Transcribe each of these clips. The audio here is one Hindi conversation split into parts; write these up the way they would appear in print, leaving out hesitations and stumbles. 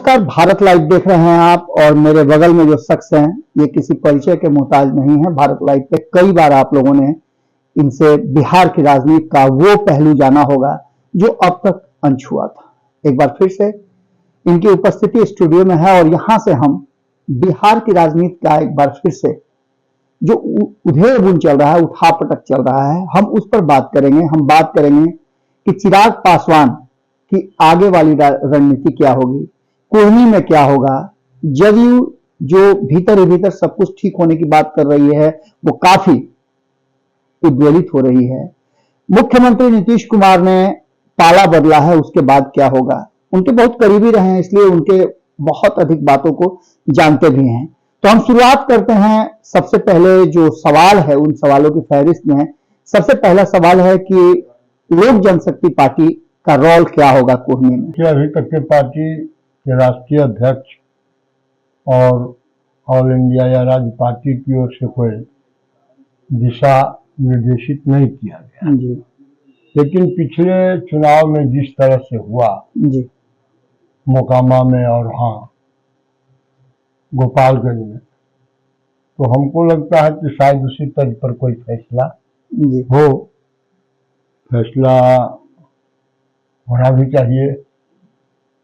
नमस्कार, भारत लाइव देख रहे हैं आप। और मेरे बगल में जो शख्स हैं ये किसी परिचय के मोहताज नहीं है। भारत लाइव पे कई बार आप लोगों ने इनसे बिहार की राजनीति का वो पहलू जाना होगा जो अब तक अनछुआ था। एक बार फिर से इनकी उपस्थिति स्टूडियो में है और यहाँ से हम बिहार की राजनीति का एक बार फिर से जो उधेड़ बुन चल रहा है, उठापटक चल रहा है, हम उस पर बात करेंगे। हम बात करेंगे कि चिराग पासवान की आगे वाली रणनीति क्या होगी, कोहनी में क्या होगा। जदयू जो भीतर ही भीतर सब कुछ ठीक होने की बात कर रही है वो काफी उद्वेलित हो रही है। मुख्यमंत्री नीतीश कुमार ने पाला बदला है, उसके बाद क्या होगा। उनके बहुत करीबी रहे हैं इसलिए उनके बहुत अधिक बातों को जानते भी हैं। तो हम शुरुआत करते हैं। सबसे पहले जो सवाल है उन सवालों की फहरिस्त में सबसे पहला सवाल है कि लोक जनशक्ति पार्टी का रोल क्या होगा कोहनी में। अभी तक के पार्टी के राष्ट्रीय अध्यक्ष और ऑल इंडिया या राज्य पार्टी की ओर से कोई दिशा निर्देशित नहीं किया गया जी। लेकिन पिछले चुनाव में जिस तरह से हुआ जी, मोकामा में और गोपालगंज में, तो हमको लगता है कि शायद उसी तर्ज पर कोई फैसला जी हो। फैसला होना भी चाहिए,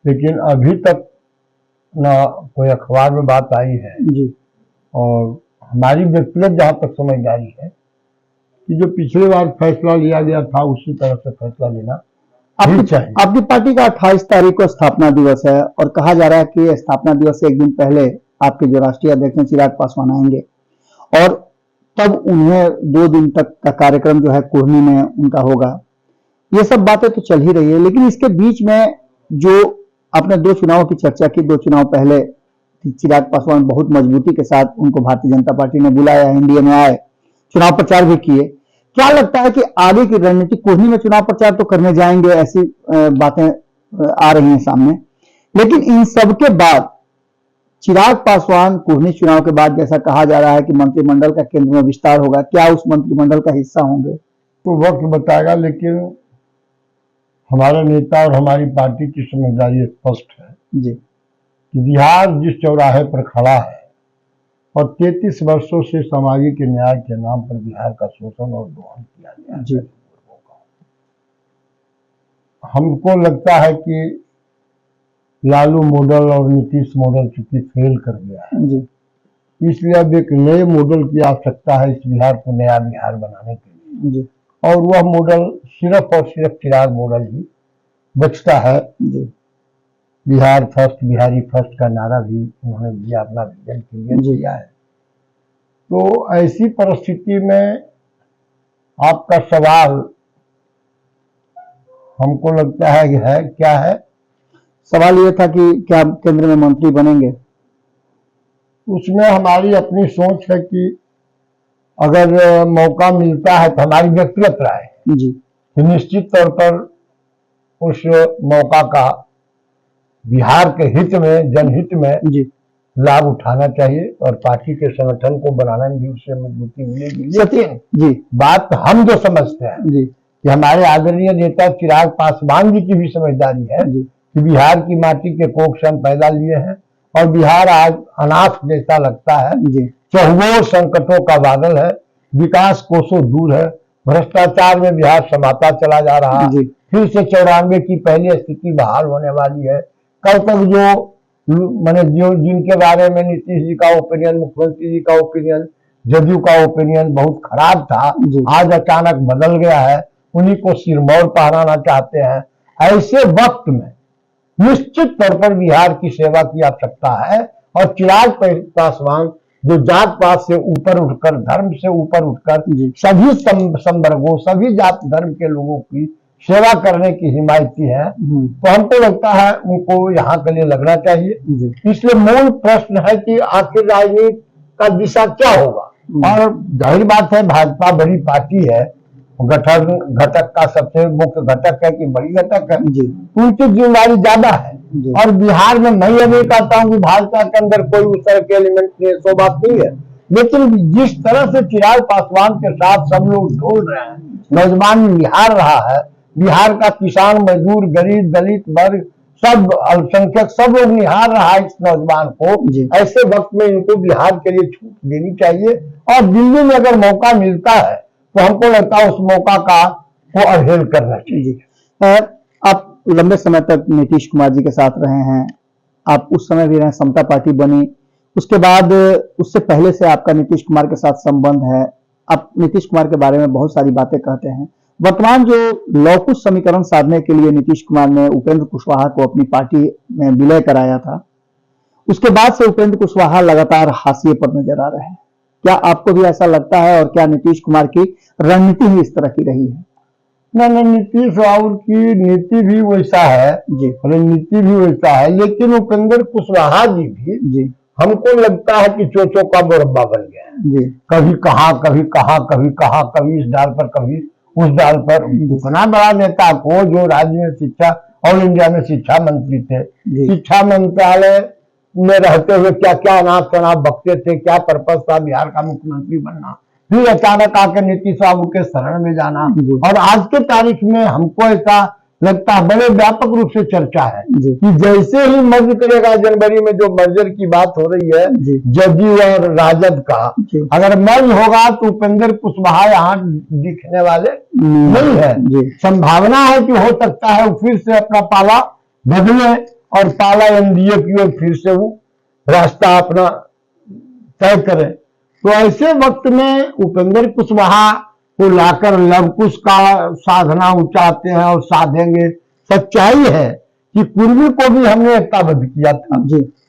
लेकिन अभी तक ना कोई अखबार में बात आई है जी। और हमारी व्यक्तिगत जहाँ तक समझदारी है कि जो पिछली बार फैसला लिया गया था उसी तरह से फैसला लेना चाहिए। आपकी पार्टी का 28 तारीख को स्थापना दिवस है और कहा जा रहा है कि स्थापना दिवस से एक दिन पहले आपके जो राष्ट्रीय अध्यक्ष हैं चिराग पासवान आएंगे और तब उन्हें 2 दिन तक का कार्यक्रम जो है कोहनी में उनका होगा। ये सब बातें तो चल ही रही है, लेकिन इसके बीच में जो आपने 2 चुनावों की चर्चा की, 2 चुनाव पहले चिराग पासवान बहुत मजबूती के साथ उनको भारतीय जनता पार्टी ने बुलाया, एनडीए में आए, चुनाव प्रचार भी किए। क्या लगता है कि आगे की रणनीति, कोहनी में चुनाव प्रचार तो करने जाएंगे, ऐसी बातें आ रही हैं सामने, लेकिन इन सब के बाद चिराग पासवान कोहनी चुनाव के बाद जैसा कहा जा रहा है कि मंत्रिमंडल का केंद्र में विस्तार होगा, क्या उस मंत्रिमंडल का हिस्सा होंगे? तो वक्त बताएगा, लेकिन हमारा नेता और हमारी पार्टी की समझदारी स्पष्ट है जी कि बिहार जिस चौराहे पर खड़ा है और 33 वर्षों से सामाजिक न्याय के नाम पर बिहार का शोषण और दोहन किया गया जी। हमको लगता है कि लालू मॉडल और नीतीश मॉडल चूंकि फेल कर गया है जी, इसलिए अब एक नए मॉडल की आवश्यकता है इस बिहार को नया बिहार बनाने के लिए जी और वह मॉडल सिर्फ और सिर्फ चिराग मॉडल ही बचता है जी। बिहार फर्स्ट, बिहारी फर्स्ट का नारा भी उन्होंने दिया, अपना विजन क्लियर किया है। तो ऐसी परिस्थिति में आपका सवाल हमको लगता है कि क्या है? सवाल ये था कि क्या केंद्र में मंत्री बनेंगे। उसमें हमारी अपनी सोच है कि अगर मौका मिलता है तो हमारी व्यक्तिगत राय है जी कि निश्चित तौर पर उस मौका का बिहार के हित में, जनहित में जी लाभ उठाना चाहिए और पार्टी के संगठन को बनाने में भी उससे मजबूती मिलेगी। सत्य जी। बात हम जो समझते हैं जी कि हमारे आदरणीय नेता चिराग पासवान जी की भी समझदारी है जी कि बिहार की माटी के कोख से हम पैदा लिए हैं और बिहार आज अनाथ जैसा लगता है जी। चहुओं संकटों का बादल है, विकास कोसों दूर है, भ्रष्टाचार में बिहार समाता चला जा रहा है। फिर से 94 की पहली स्थिति बहाल होने वाली है। कल तक जो जिनके बारे में नीतीश जी का ओपिनियन, मुख्यमंत्री जी का ओपिनियन, जदयू का ओपिनियन बहुत खराब था, आज अचानक बदल गया है, उन्हीं को सिरमौर पहनाना चाहते हैं। ऐसे वक्त में निश्चित तौर पर बिहार की सेवा की आवश्यकता है और चिराग पासवान जो जात पात से ऊपर उठकर, धर्म से ऊपर उठकर सभी संवर्गों, सभी जात धर्म के लोगों की सेवा करने की हिमायती है, तो हमको लगता है उनको यहाँ के लिए लगना चाहिए। इसलिए मूल प्रश्न है कि आखिर राजनीति का दिशा क्या होगा। और जाहिर बात है भाजपा बड़ी पार्टी है, घटक का सबसे मुख्य घटक है कि बड़ी घटक है, उनकी जिम्मेदारी ज्यादा है। और बिहार में मैं ये नहीं कहता हूँ कि भाजपा के अंदर कोई उस तरह के एलिमेंट नहीं, सो बात नहीं है, लेकिन जिस तरह से चिराग पासवान के साथ सब लोग ढोल रहे हैं, नौजवान निहार रहा है, बिहार का किसान, मजदूर, गरीब, दलित वर्ग सब अल्पसंख्यक सब लोग निहार रहा है इस नौजवान को। ऐसे वक्त में इनको बिहार के लिए छूट देनी चाहिए और दिल्ली में अगर मौका मिलता है तो हमको लगता है उस मौका को अवहेल करना चाहिए। आप लंबे समय तक नीतीश कुमार जी के साथ रहे हैं, आप उस समय भी रहे, समता पार्टी बनी, उसके बाद उससे पहले से आपका नीतीश कुमार के साथ संबंध है, आप नीतीश कुमार के बारे में बहुत सारी बातें कहते हैं। वर्तमान जो लव कुश समीकरण साधने के लिए नीतीश कुमार ने उपेंद्र कुशवाहा को अपनी पार्टी में विलय कराया था, उसके बाद से उपेंद्र कुशवाहा लगातार हाशिए पर नजर आ रहे हैं। क्या आपको भी ऐसा लगता है और क्या नीतीश कुमार की रणनीति ही इस तरह की रही है? नहीं, नीतीश राहुल की नीति भी वैसा है जी, रणनीति भी वैसा है, लेकिन उपेंद्र कुशवाहा जी भी हमको लगता है कि चोचो का मुरब्बा बन गया है। कभी कहाँ कभी कहाँ कभी कहाँ, कभी इस डाल पर कभी उस डाल पर। इतना बड़ा नेता को जो राज्य में शिक्षा, ऑल इंडिया में शिक्षा मंत्री थे, शिक्षा मंत्रालय में रहते हुए क्या क्या अनाप शनाप बकते थे, क्या पर्पज था बिहार का मुख्यमंत्री बनना, फिर अचानक आकर नीतीश बाबू के शरण में जाना। और आज के तारीख में हमको ऐसा लगता है बड़े व्यापक रूप से चर्चा है कि जैसे ही मर्ज करेगा, जनवरी में जो मर्जर की बात हो रही है जदयू और राजद का, अगर मर्ज होगा तो उपेंद्र कुशवाहा यहाँ दिखने वाले नहीं है। संभावना है कि हो सकता है वो फिर से अपना पाला बदले और पाला एनडीए की ओर फिर से वो रास्ता अपना तय करे। तो ऐसे वक्त में उपेंद्र कुशवाहा को लाकर लव कुश का साधना चाहते हैं और साधेंगे। सच्चाई है कि पूर्वी को भी हमने एकताबद्ध किया था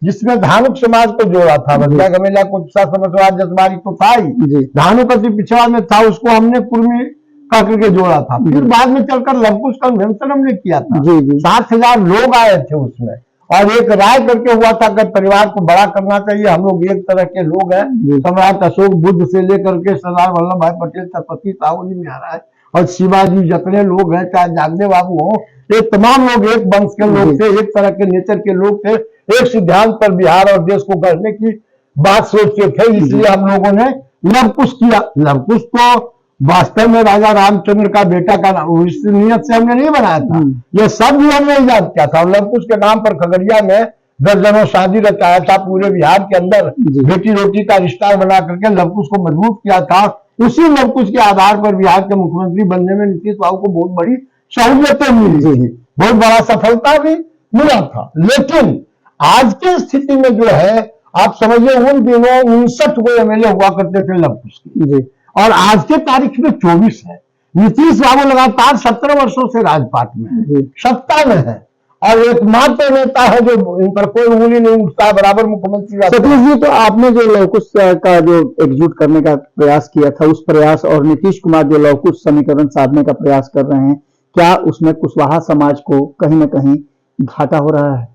जिसमें धानुक समाज को जोड़ा था, बच्चा गमेला को समाजवाद जसवारी तो था ही, धानुक अति पिछड़ा में था, उसको हमने कुर्मी का करके जोड़ा था। फिर बाद में चलकर लव कुश कन्वेंशन हमने किया था, 7,000 लोग आए थे उसमें और एक राय करके हुआ था कि परिवार को बड़ा करना चाहिए। हम लोग एक तरह के लोग हैं, सम्राट अशोक बुद्ध से लेकर के सरदार वल्लभ भाई पटेल तक, पति साहू जी महाराज और शिवाजी, जितने लोग हैं, चाहे जागदे बाबू हो, ये तमाम लोग एक वंश के लोग थे, एक तरह के नेचर के लोग थे, एक सिद्धांत पर बिहार और देश को गढ़ने की बात सोचते थे। इसलिए हम लोगों ने लव कुश किया। लव कुश को वास्तव में राजा रामचंद्र का बेटा का नाम इस नियत से हमने नहीं बनाया था, यह सब भी हमने ईजाद किया था। लव कुश के नाम पर खगड़िया में दर्जनों शादी रचाया था, पूरे बिहार के अंदर बेटी रोटी का रिश्ता बना करके लव कुश को मजबूत किया था। उसी लव कुश के आधार पर बिहार के मुख्यमंत्री बनने में नीतीश बाबू को बहुत बड़ी सहूलियतें मिली, बहुत बड़ा सफलता भी मिला था। लेकिन आज की स्थिति में जो है, आप समझिए उन दिनों 59 को एमएलए हुआ करते थे लव कुश के, और आज के तारीख में 24 है। नीतीश बाबू लगातार 17 वर्षों से राजपाट में है, सत्ता में है और एकमात्र नेता है जो इन पर कोई उंगली नहीं उठता, बराबर मुख्यमंत्री। सतीश जी, तो आपने जो लव कुश का जो एकजुट करने का प्रयास किया था, उस प्रयास और नीतीश कुमार जो लव कुश समीकरण साधने का प्रयास कर रहे हैं, क्या उसमें कुशवाहा समाज को कहीं ना कहीं घाटा हो रहा है?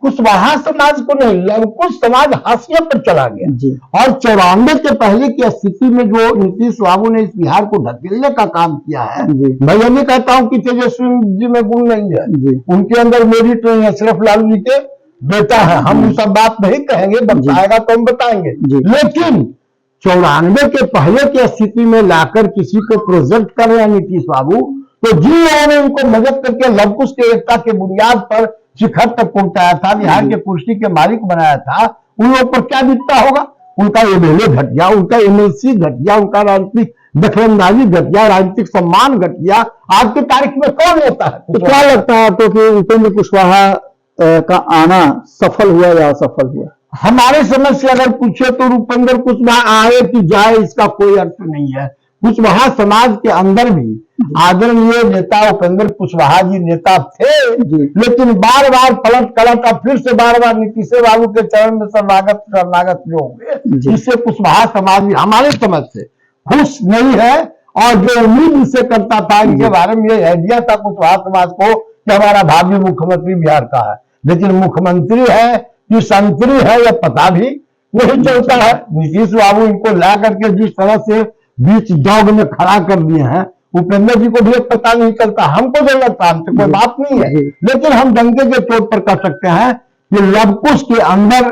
कुशवाहा समाज को नहीं, लव कुश समाज हाशिए पर चला गया। और 94 के पहले की स्थिति में जो नीतीश बाबू ने इस बिहार को ढकेलने का काम किया है, मैं ये नहीं कहता हूं कि तेजस्वी जी में गुण नहीं है, उनके अंदर मेरिट नहीं है, सिर्फ लालू जी के बेटा है। हम सब बात नहीं कहेंगे, बताएगा तो हम बताएंगे। लेकिन 94 के पहले की स्थिति में लाकर किसी को प्रोजेक्ट कर रहे हैं नीतीश बाबू, तो जिन लोगों ने उनको मदद करके लव कुश के एकता के बुनियाद पर शिखर तक पहुंचाया था, बिहार के कुर्सी के मालिक बनाया था, उन लोगों पर क्या बीतता होगा? उनका एमएलए घट गया, उनका एमएलसी घट गया, उनका राजनीतिक दखलंदाजी घट गया, राजनीतिक सम्मान घट गया। आज की तारीख में कौन होता है? तो क्या लगता है आपको कि उपेंद्र कुशवाहा का आना सफल हुआ या असफल हुआ? हमारे समझ से अगर पूछे तो उपेंद्र कुशवाहा आए कि जाए इसका कोई अर्थ नहीं है। कुशवाहा समाज के अंदर भी आदरणीय नेता उपेंद्र कुशवाहा जी नेता थे, लेकिन बार बार पलट और फिर से बार बार नीतीश बाबू के चरण में शरणागत जो हुए, इससे कुशवाहा समाज भी हमारे समझ से खुश नहीं है। और जो उम्मीद इससे करता था, इनके बारे में ये आइडिया था कुशवाहा समाज को कि हमारा भावी मुख्यमंत्री बिहार का है, लेकिन मुख्यमंत्री है कि संतरी है यह पता भी नहीं चलता है। नीतीश बाबू इनको ला करके जिस तरह से बीच दौड़ में खड़ा कर दिए हैं, उपेंद्र जी को भी पता नहीं चलता। हमको जो लगता है हमसे कोई बात नहीं है, लेकिन हम डंके के तौर पर कह सकते हैं कि लव कुश के अंदर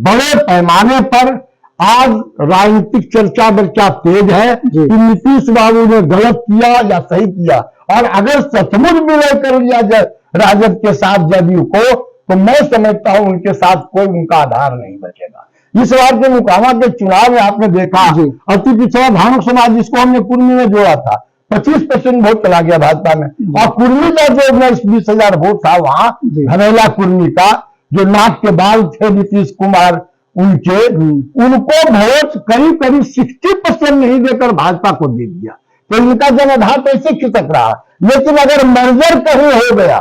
बड़े पैमाने पर आज राजनीतिक चर्चा बर्चा तेज है कि नीतीश बाबू ने गलत किया या सही किया। और अगर सचमुच विलय कर लिया जाए, राजद के साथ जदयू को, तो मैं समझता हूं उनके साथ कोई उनका आधार नहीं बचेगा। इस बार के मुकामा के चुनाव में आपने देखा अति पिछड़ा भानुक समाज जिसको हमने कुर्मी में जोड़ा था 25% वोट चला गया भाजपा में, और कुर्मी का जो 19-20 हजार वोट था वहां घमेला कुर्मी का, जो नाक के बाल थे नीतीश कुमार उनके, उनको वोट करीब करीब 60% नहीं देकर भाजपा को दे दिया। तो इनका जनाधार तो ऐसे खिसक रहा। लेकिन अगर मर्जर कहीं हो गया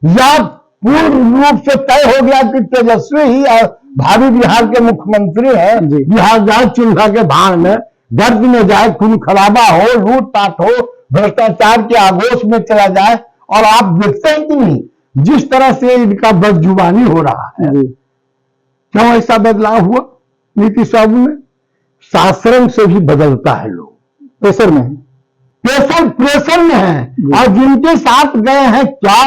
या पूर्ण रूप से तय हो गया कि तेजस्वी ही भावी बिहार के मुख्यमंत्री हैं, बिहार जाए चूल्हा के भाड़ में, गर्द में जाए, खून खराबा हो, लूटपाट हो, भ्रष्टाचार के आगोश में चला जाए, और आप देखते हैं कि नहीं जिस तरह से इनका बदजुबानी हो रहा है, क्यों ऐसा बदलाव हुआ नीतीश बाबू में? शासन से भी बदलता है, लोग प्रेशर में है, प्रेशर में है, और जिनके साथ गए हैं क्या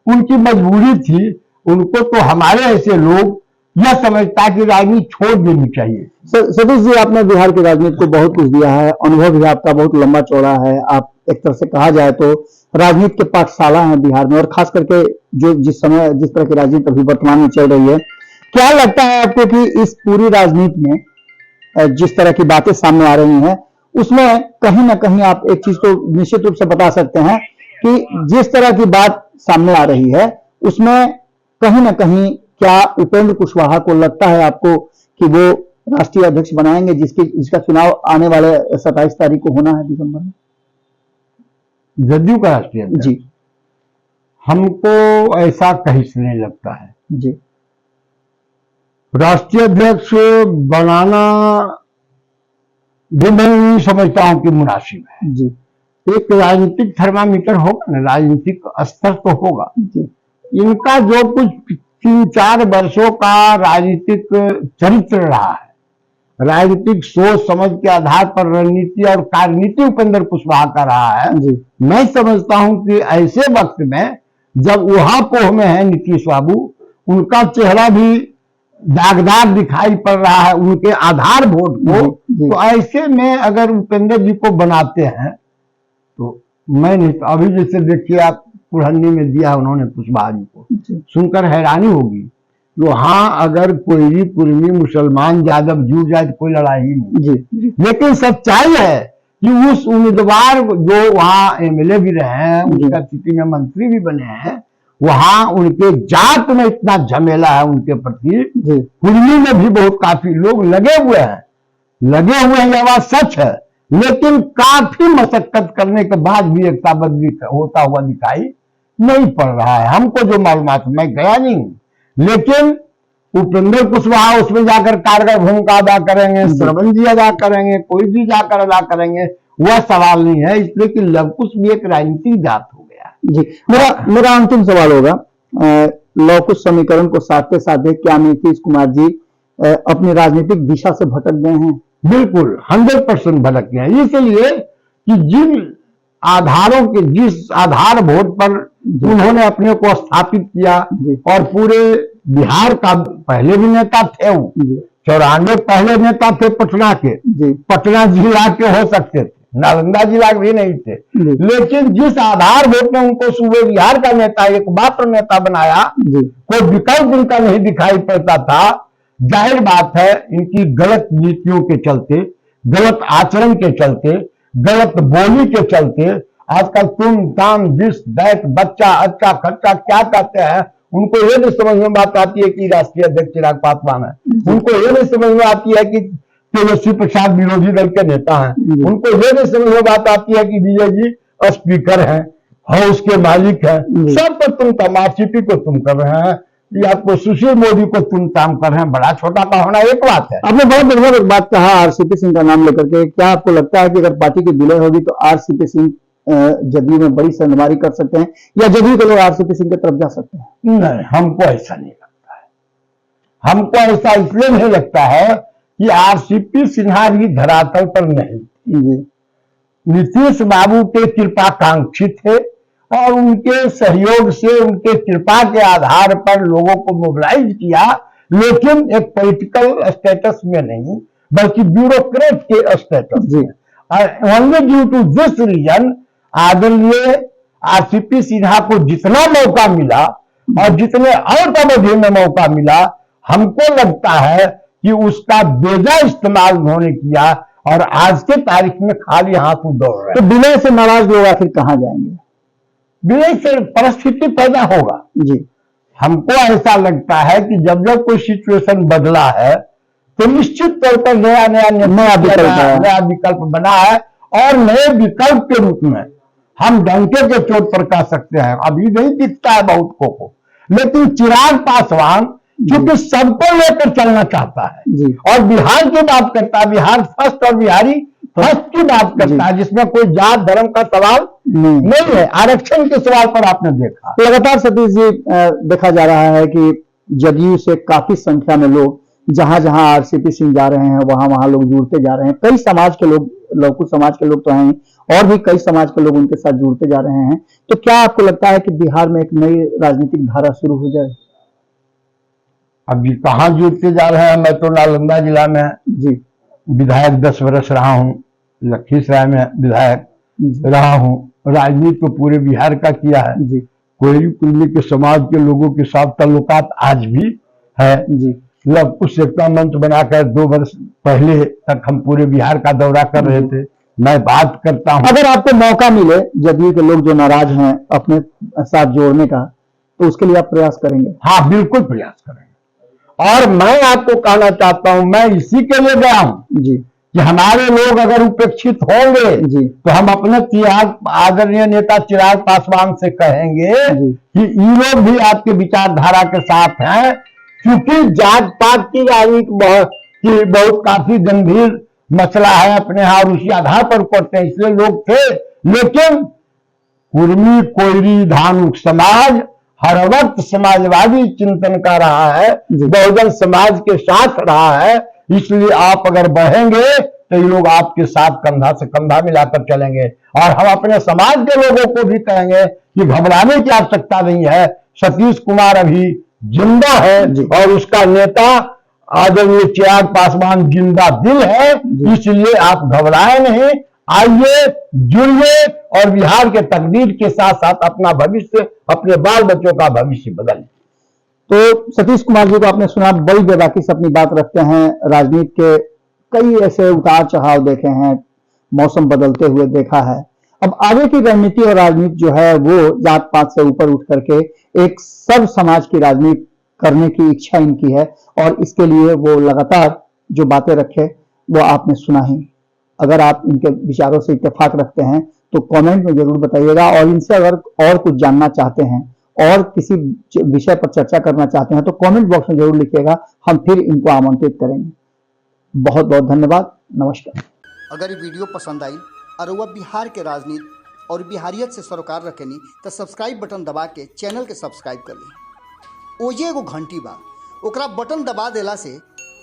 उनकी मजबूरी थी, उनको तो हमारे ऐसे लोग यह समझता कि राजनीति छोड़ देनी चाहिए। सतीश जी, आपने बिहार की राजनीति को बहुत कुछ दिया है, अनुभव भी आपका बहुत लंबा चौड़ा है, आप एक तरह से कहा जाए तो राजनीति के पाठशाला है बिहार में, और खास करके जो जिस तरह की राजनीति अभी वर्तमान में चल रही है, क्या लगता है आपको कि इस पूरी राजनीति में जिस तरह की बातें सामने आ रही हैं उसमें कहीं ना कहीं आप एक चीज तो निश्चित रूप से बता सकते हैं कि जिस तरह की बात सामने आ रही है उसमें कहीं ना कहीं क्या उपेंद्र कुशवाहा को लगता है आपको कि वो राष्ट्रीय अध्यक्ष बनाएंगे, जिसका चुनाव आने वाले 27 तारीख को होना है दिसंबर में? जदयू का राष्ट्रीय अध्यक्ष जी, हमको ऐसा कहीं से नहीं लगता है जी। राष्ट्रीय अध्यक्ष बनाना भी मैं नहीं समझता हूं कि मुनासिब है जी। एक राजनीतिक थर्मामीटर होगा ना, राजनीतिक स्तर तो होगा जी। इनका जो कुछ 3-4 वर्षों का राजनीतिक चरित्र रहा है, राजनीतिक सोच समझ के आधार पर रणनीति और कार्यनीति उपेंद्र कुशवाहा का रहा है जी। मैं समझता हूं कि ऐसे वक्त में जब ऊहापोह में है नीतीश बाबू, उनका चेहरा भी दागदार दिखाई पड़ रहा है उनके आधार वोट को, तो ऐसे में अगर उपेंद्र जी को बनाते हैं तो मैं नहीं, अभी जैसे देखिए आप पुरहनी में दिया उन्होंने कुशवाहा जी को, सुनकर हैरानी होगी। तो हाँ, अगर कोई कुर्मी मुसलमान यादव जुड़ जाए तो कोई लड़ाई नहीं जी। लेकिन सच्चाई है कि उस उम्मीदवार जो वहां एमएलए भी रहे हैं, उनका सिटी में मंत्री भी बने हैं, वहां उनके जात में इतना झमेला है उनके प्रति, कुर्मी में भी बहुत काफी लोग लगे हुए हैं, यह बात सच है। लेकिन काफी मशक्कत करने के बाद भी एकता बदली होता हुआ दिखाई नहीं पड़ रहा है हमको। जो मालूमात, मैं गया नहीं हूं, लेकिन उपेंद्र कुशवाहा उसमें जाकर कारगर भूमिका अदा करेंगे, श्रवण जी अदा करेंगे, कोई भी जाकर अदा करेंगे, वह सवाल नहीं है, इसलिए कि लवकुश भी एक राजनीतिक जात हो गया जी। मेरा अंतिम सवाल होगा, लवकुश समीकरण को साधते साधते क्या नीतीश कुमार जी अपनी राजनीतिक दिशा से भटक गए हैं? बिल्कुल 100% भटक गए हैं। इसलिए कि जिस आधार वोट पर उन्होंने अपने को स्थापित किया, और पूरे बिहार का पहले भी नेता थे, वो 94 पहले नेता थे पटना के, पटना जिला के हो सकते थे, नालंदा जिला के भी नहीं थे, लेकिन जिस आधार वोट ने उनको सूबे बिहार का नेता, एकमात्र नेता बनाया, कोई विकल्प उनका नहीं दिखाई पड़ता था। जाहिर बात है इनकी गलत नीतियों के चलते, गलत आचरण के चलते, गलत बोली के चलते, आजकल तुम ताम जिस दैट बच्चा अच्छा खच्चा क्या कहते हैं, उनको ये नहीं समझ में बात आती है कि राष्ट्रीय अध्यक्ष चिराग पासवान है, उनको ये नहीं समझ में आती है कि तेजस्वी प्रसाद विरोधी दल के नेता हैं, उनको ये नहीं समझ में बात आती है कि विजय जी स्पीकर हैं, हाउस के मालिक हैं, सब पर तुम तम, आरसीपी को तुम कर रहे हैं, या तो सुशील मोदी को तुम काम कर रहे हैं। बड़ा छोटा का होना एक बात है। आपने बहुत बढ़िया एक बात कहा आरसीपी सिंह का नाम लेकर के, क्या आपको लगता है कि अगर पार्टी की विलय होगी तो आरसीपी सिंह जदयू में बड़ी संगमारी कर सकते हैं, या जदयू के लोग आरसीपी सिंह की तरफ जा सकते हैं? नहीं, हमको ऐसा नहीं लगता है। हमको ऐसा इसलिए नहीं लगता है कि आरसीपी सिन्हा जी धरातल पर नहीं, नीतीश बाबू के कृपाकांक्षी थे, और उनके सहयोग से, उनके कृपा के आधार पर लोगों को मोबिलाइज किया, लेकिन एक पॉलिटिकल स्टेटस में नहीं, बल्कि ब्यूरोक्रेट के स्टेटस में। Only due to this reason आदरणीय आरसीपी सिन्हा को जितना मौका मिला और जितने और अवधि में मौका मिला, हमको लगता है कि उसका बेजा इस्तेमाल उन्होंने किया और आज के तारीख में खाली हाथ दौड़ रहे हैं। तो विनय से नाराज लोग आखिर कहां जाएंगे? विनय से परिस्थिति पैदा होगा जी। हमको ऐसा लगता है कि जब जब कोई सिचुएशन बदला है तो निश्चित तौर पर नया विकल्प बना है और नए विकल्प के रूप में हम डंके के चोट पर कह सकते हैं, अभी नहीं दिखता है बहुत को, लेकिन चिराग पासवान क्योंकि सबको लेकर चलना चाहता है और बिहार की बात करता है, बिहार फर्स्ट और बिहारी फर्स्ट की बात करता है, जिसमें कोई जात धर्म का सवाल नहीं है। आरक्षण के सवाल पर आपने देखा लगातार सतीश जी देखा जा रहा है कि जदयू से काफी संख्या में लोग जहां जहां आरसीपी सिंह जा रहे हैं वहां वहां लोग जुड़ते जा रहे हैं। कई समाज के लोग, लौकिक समाज के लोग तो हैं और भी कई समाज के लोग उनके साथ जुड़ते जा रहे हैं। तो क्या आपको लगता है कि बिहार में एक नई राजनीतिक धारा शुरू हो जाए? अभी कहाँ जुड़ते जा रहे हैं? मैं तो नालंदा जिला में जी विधायक 10 वर्ष रहा हूँ, लखीसराय में विधायक रहा हूँ, राजनीति को पूरे बिहार का किया है जी। कोयली कुल्ली के समाज के लोगों के साथ ताल्लुकात आज भी है जी। कुछ एकता मंच बनाकर 2 वर्ष पहले तक हम पूरे बिहार का दौरा कर रहे थे। मैं बात करता हूं, अगर आपको मौका मिले जदयू के लोग जो नाराज हैं अपने साथ जोड़ने का, तो उसके लिए आप प्रयास करेंगे? हाँ, बिल्कुल प्रयास करेंगे। और मैं आपको कहना चाहता हूं, मैं इसी के लिए गया हूं जी कि हमारे लोग अगर उपेक्षित होंगे जी तो हम अपने आदरणीय नेता चिराग पासवान से कहेंगे कि ये लोग भी आपके विचारधारा के साथ हैं, क्योंकि जात पात की राजनीति बहुत काफी गंभीर मसला है अपने यहाँ और उसी आधार पर करते हैं, इसलिए लोग थे। लेकिन कुर्मी कोयरी धानुक समाज हर वक्त समाजवादी चिंतन का रहा है, बहुजन समाज के साथ रहा है, इसलिए आप अगर बढ़ेंगे तो ये लोग आपके साथ कंधा से कंधा मिलाकर चलेंगे। और हम अपने समाज के लोगों को भी कहेंगे कि घबराने की आवश्यकता नहीं है, सतीश कुमार अभी जिंदा है और उसका नेता आदरणीय चिराग पासवान जिंदा दिल है, इसलिए आप घबराए नहीं, आइए जुड़िए और बिहार के तकदीर के साथ साथ अपना भविष्य, अपने बाल बच्चों का भविष्य बदलिए। तो सतीश कुमार जी को आपने सुना, बड़ी बेबाकी से अपनी बात रखते हैं। राजनीति के कई ऐसे उतार चढ़ाव देखे हैं, मौसम बदलते हुए देखा है। अब आगे की रणनीति और राजनीति जो है वो जात पात से ऊपर उठ करके एक सब समाज की राजनीति करने की इच्छा इनकी है और इसके लिए वो लगातार जो बातें रखे वो आपने सुना ही। अगर आप इनके विचारों से इत्तेफाक रखते हैं तो कमेंट में जरूर बताइएगा और इनसे अगर और कुछ जानना चाहते हैं और किसी विषय पर चर्चा करना चाहते हैं तो कमेंट बॉक्स में जरूर लिखिएगा, हम फिर इनको आमंत्रित करेंगे। बहुत बहुत धन्यवाद, नमस्कार। अगर ये वीडियो पसंद आई और वह बिहार के राजनीति और बिहारियत से सरोकार रखेनी तो सब्सक्राइब बटन दबा के चैनल के सब्सक्राइब कर ली। ओजे एगो घंटी बा, ओकरा बटन दबा देला से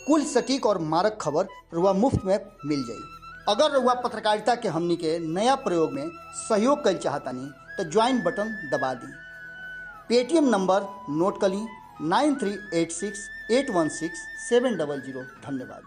कुल सटीक और मारक खबर रुआ मुफ्त में मिल जाई। अगर रुआ पत्रकारिता के हमनी के नया प्रयोग में सहयोग कर चाहतानी तो ज्वाइन बटन दबा दी। पेटीएम नंबर नोट कर ली 9386816700। धन्यवाद।